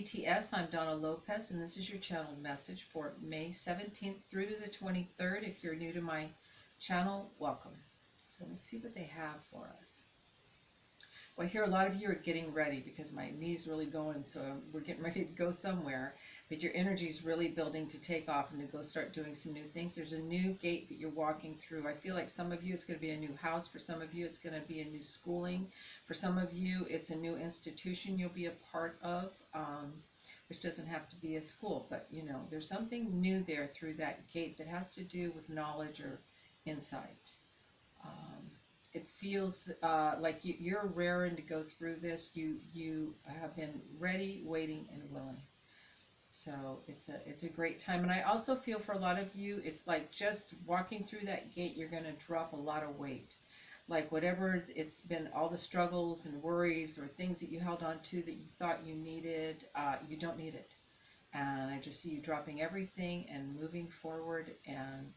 DTS, I'm Donna Lopez, and this is your channeled message for May 17th through to the 23rd. If you're new to my channel, welcome. So let's see what they have for us. Well, I hear a lot of you are getting ready because my knee's really going, so we're getting ready to go somewhere. But your energy is really building to take off and to go start doing some new things. There's a new gate that you're walking through. I feel like some of you, it's going to be a new house. For some of you, it's going to be a new schooling. For some of you, it's a new institution you'll be a part of, which doesn't have to be a school. But, you know, there's something new there through that gate that has to do with knowledge or insight. It feels like you're raring to go through this. You have been ready, waiting, and willing. So it's a great time. And I also feel for a lot of you, it's like just walking through that gate, you're going to drop a lot of weight. Like whatever it's been, all the struggles and worries or things that you held on to that you thought you needed, you don't need it. And I just see you dropping everything and moving forward, and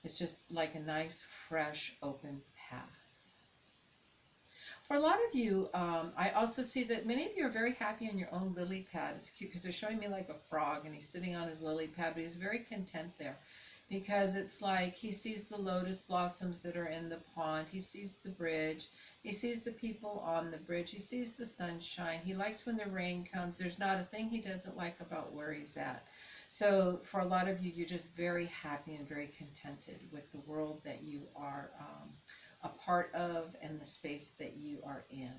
it's just like a nice, fresh, open path. For a lot of you, I also see that many of you are very happy on your own lily pad. It's cute because they're showing me like a frog, and he's sitting on his lily pad, but he's very content there because it's like he sees the lotus blossoms that are in the pond. He sees the bridge. He sees the people on the bridge. He sees the sunshine. He likes when the rain comes. There's not a thing he doesn't like about where he's at. So for a lot of you, you're just very happy and very contented with the world that you are a part of and the space that you are in.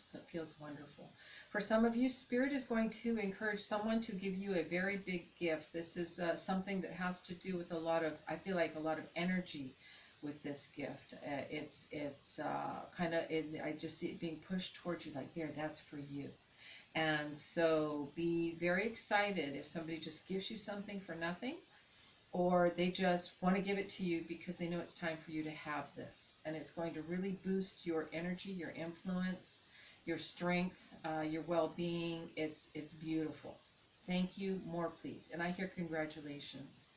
So it feels wonderful. For some of you, Spirit is going to encourage someone to give you a very big gift. This is something that has to do with a lot of, I feel like a lot of energy with this gift. It's kind of, I just see it being pushed towards you like, there, that's for you. And so be very excited if somebody just gives you something for nothing, or they just want to give it to you because they know it's time for you to have this. And it's going to really boost your energy, your influence, your strength, your well-being. It's beautiful. Thank you. More, please. And I hear congratulations.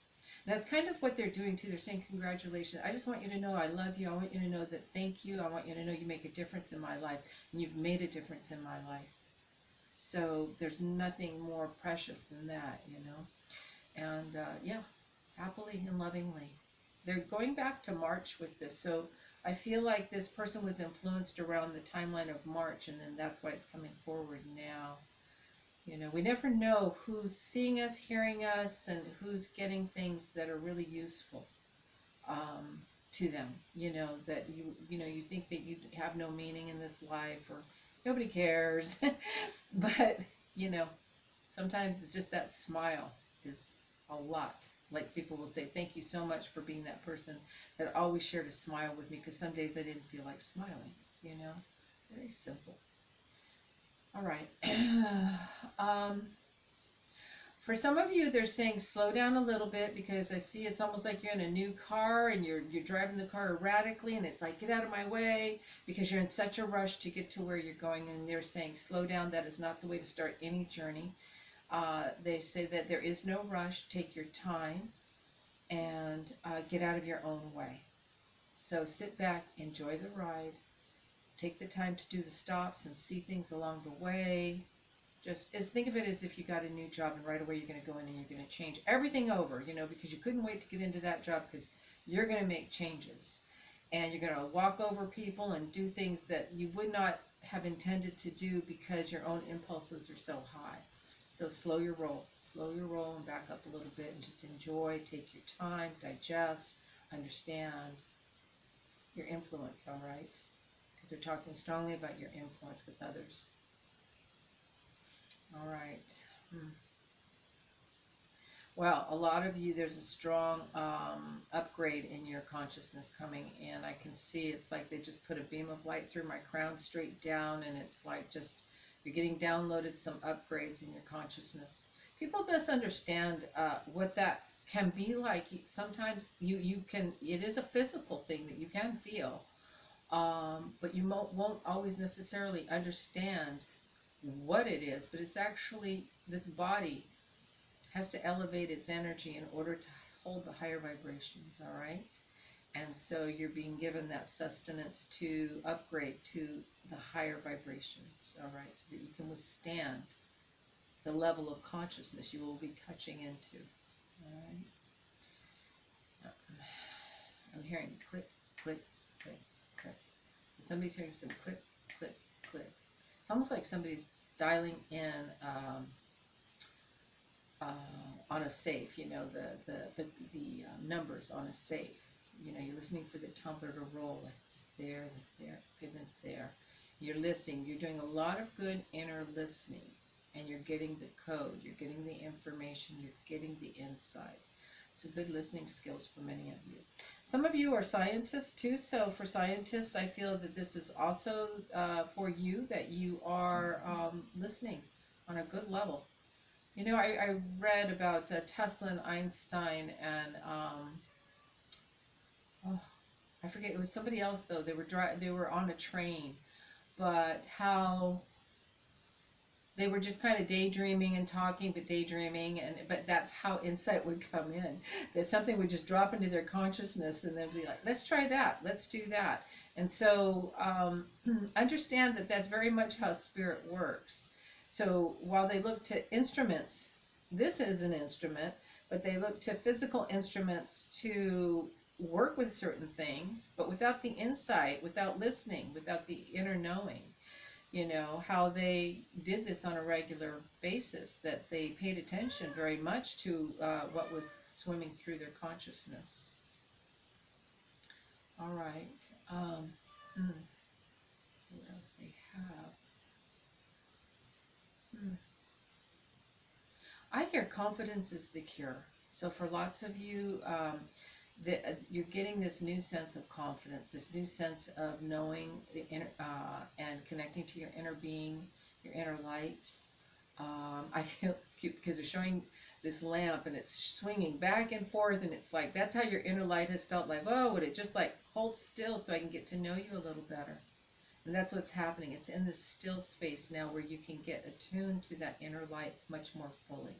And that's kind of what they're doing too. They're saying congratulations. I just want you to know I love you. I want you to know that thank you. I want you to know you make a difference in my life. And you've made a difference in my life. So there's nothing more precious than that, you know. And yeah, happily and lovingly. They're going back to March with this. So I feel like this person was influenced around the timeline of March, and then that's why it's coming forward now. You know, we never know who's seeing us, hearing us, and who's getting things that are really useful to them. You know, that you know, you think that you have no meaning in this life, or nobody cares. But, you know, sometimes it's just that smile is a lot. Like people will say, thank you so much for being that person that always shared a smile with me, because some days I didn't feel like smiling, you know. Very simple. All right. For some of you, they're saying slow down a little bit, because I see it's almost like you're in a new car and you're driving the car erratically, and it's like, get out of my way, because you're in such a rush to get to where you're going. And they're saying slow down. That is not the way to start any journey. They say that there is no rush. Take your time and get out of your own way. So sit back, enjoy the ride, take the time to do the stops and see things along the way. Just think of it as if you got a new job, and right away you're going to go in and you're going to change everything over, you know, because you couldn't wait to get into that job, because you're going to make changes. And you're going to walk over people and do things that you would not have intended to do because your own impulses are so high. So slow your roll and back up a little bit and just enjoy, take your time, digest, understand your influence, all right? Because they're talking strongly about your influence with others. All right. Well, a lot of you, there's a strong upgrade in your consciousness coming in. I can see it's like they just put a beam of light through my crown straight down, and it's like just you're getting downloaded some upgrades in your consciousness. People misunderstand what that can be like. Sometimes you can, it is a physical thing that you can feel, but you won't always necessarily understand what it is. But it's actually, this body has to elevate its energy in order to hold the higher vibrations, all right? And so you're being given that sustenance to upgrade to the higher vibrations, all right, so that you can withstand the level of consciousness you will be touching into, all right. I'm hearing click, click, click, click. So somebody's hearing some click, click, click. It's almost like somebody's dialing in on a safe, you know, the numbers on a safe. You know, you're listening for the tumbler to roll, like it's there, it's there, goodness there. You're listening, you're doing a lot of good inner listening, and you're getting the code, you're getting the information, you're getting the insight. So good listening skills for many of you. Some of you are scientists too, so for scientists, I feel that this is also for you, that you are listening on a good level. You know, I read about Tesla and Einstein, and oh, I forget, it was somebody else though. They were on a train, but how they were just kind of daydreaming and talking, but that's how insight would come in. That something would just drop into their consciousness, and they'd be like, let's try that, let's do that. And so understand that that's very much how spirit works. So while they look to instruments, this is an instrument, but they look to physical instruments to work with certain things, but without the insight, without listening, without the inner knowing. You know, how they did this on a regular basis, that they paid attention very much to what was swimming through their consciousness. All right. Let's see what else they have. I hear confidence is the cure. So for lots of you, you're getting this new sense of confidence, this new sense of knowing the inner, and connecting to your inner being, your inner light. I feel it's cute because they're showing this lamp and it's swinging back and forth, and it's like, that's how your inner light has felt, like, oh, would it just like hold still so I can get to know you a little better. And that's what's happening. It's in this still space now where you can get attuned to that inner light much more fully.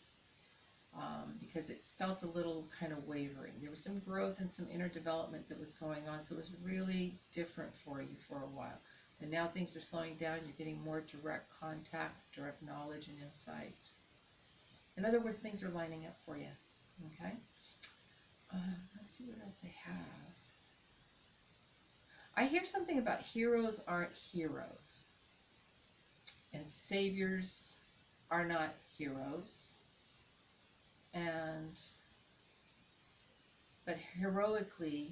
Because it's felt a little kind of wavering. There was some growth and some inner development that was going on, so it was really different for you for a while. And now things are slowing down. You're getting more direct contact, direct knowledge and insight. In other words, things are lining up for you. Okay? Let's see what else they have. I hear something about heroes aren't heroes, and saviors are not heroes, but heroically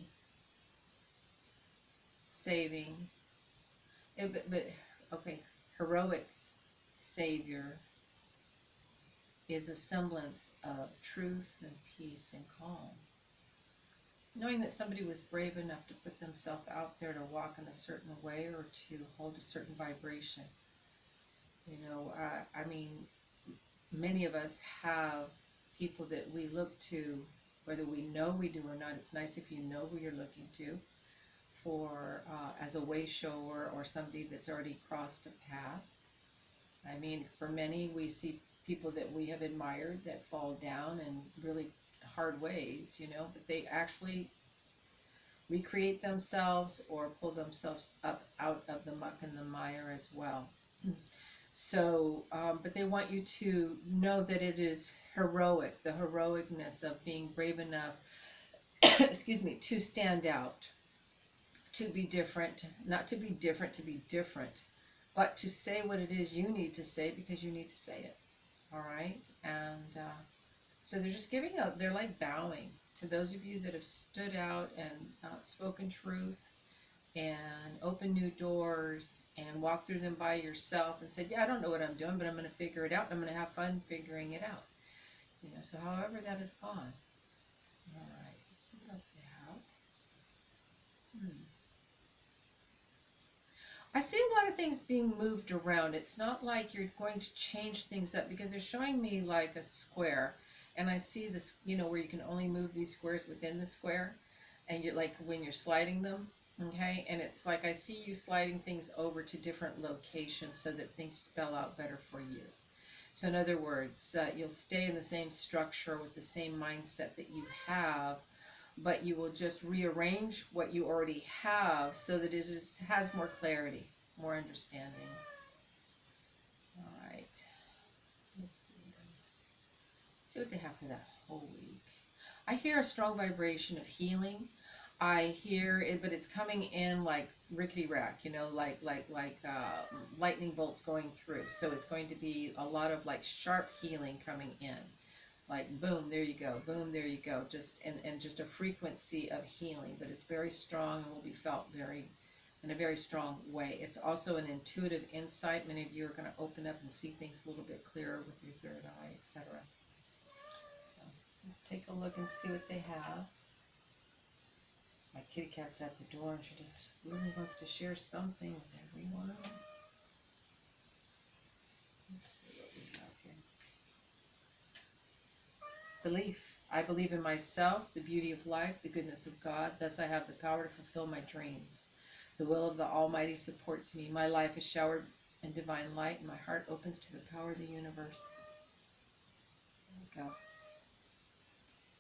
saving, okay, heroic savior is a semblance of truth and peace and calm. Knowing that somebody was brave enough to put themselves out there to walk in a certain way or to hold a certain vibration. You know, I mean, many of us have people that we look to, whether we know we do or not. It's nice if you know who you're looking to for as a way shower or somebody that's already crossed a path. I mean, for many, we see people that we have admired that fall down in really hard ways, you know, but they actually recreate themselves or pull themselves up out of the muck and the mire as well. So, but they want you to know that it is heroic, the heroicness of being brave enough, excuse me, to stand out, to be different, not to be different, to be different, but to say what it is you need to say because you need to say it. All right? And so they're just giving up, they're like bowing to those of you that have stood out and spoken truth and opened new doors and walked through them by yourself and said, yeah, I don't know what I'm doing, but I'm going to figure it out. I'm going to have fun figuring it out. You know, so however that has gone. All right, let's see what else they have. I see a lot of things being moved around. It's not like you're going to change things up because they're showing me like a square. And I see this, you know, where you can only move these squares within the square. And you're like when you're sliding them, okay? And it's like I see you sliding things over to different locations so that things spell out better for you. So in other words, you'll stay in the same structure with the same mindset that you have, but you will just rearrange what you already have so that it has more clarity. more understanding. All right. Let's see. Let's see what they have for that whole week. I hear a strong vibration of healing. I hear it, but it's coming in like rickety-rack, you know, like lightning bolts going through. So it's going to be a lot of like sharp healing coming in. Like boom, there you go, boom, there you go. Just and just a frequency of healing, but it's very strong and will be felt in a very strong way. It's also an intuitive insight. Many of you are going to open up and see things a little bit clearer with your third eye, etc. So let's take a look and see what they have. My kitty cat's at the door and she just really wants to share something with everyone. Let's see what we have here. Belief. I believe in myself, the beauty of life, the goodness of God. Thus I have the power to fulfill my dreams. The will of the Almighty supports me. My life is showered in divine light and my heart opens to the power of the universe. There we go.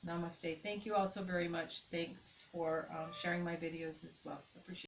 Namaste. Thank you all so very much. Thanks for sharing my videos as well. Appreciate it.